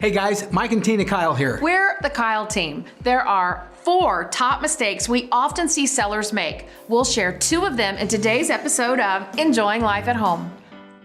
Hey guys, Mike and Tina Keil here. We're the Keil team. There are 4 top mistakes we often see sellers make. We'll share 2 of them in today's episode of Enjoying Life at Home.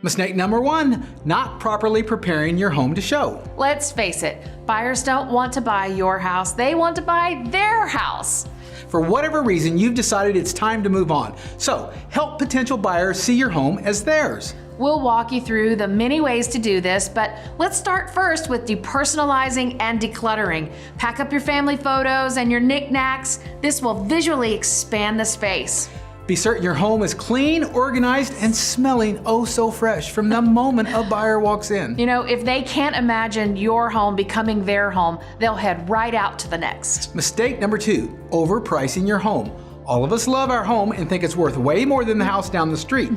Mistake number 1, not properly preparing your home to show. Let's face it, buyers don't want to buy your house, they want to buy their house. For whatever reason, you've decided it's time to move on. So help potential buyers see your home as theirs. We'll walk you through the many ways to do this, but let's start first with depersonalizing and decluttering. Pack up your family photos and your knickknacks. This will visually expand the space. Be certain your home is clean, organized, and smelling oh so fresh from the moment a buyer walks in. You know, if they can't imagine your home becoming their home, they'll head right out to the next. Mistake number 2, overpricing your home. All of us love our home and think it's worth way more than the house down the street.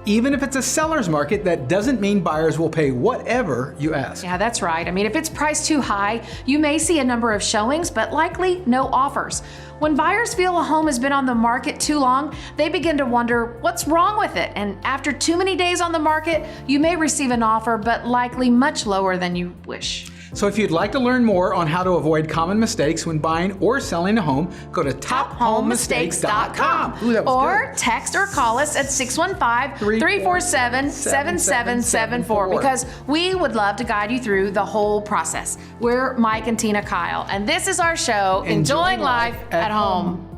Even if it's a seller's market, that doesn't mean buyers will pay whatever you ask. Yeah, that's right. I mean, if it's priced too high, you may see a number of showings, but likely no offers. When buyers feel a home has been on the market too long, they begin to wonder what's wrong with it. And after too many days on the market, you may receive an offer, but likely much lower than you wish. So if you'd like to learn more on how to avoid common mistakes when buying or selling a home, go to tophomemistakes.com. Ooh, that was or good. text or call us at 615-347-7774 because we would love to guide you through the whole process. We're Mike and Tina Keil, and this is our show, Enjoying Life at Home.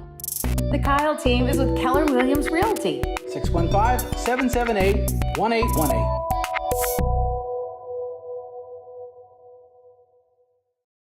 The Keil team is with Keller Williams Realty. 615-778-1818.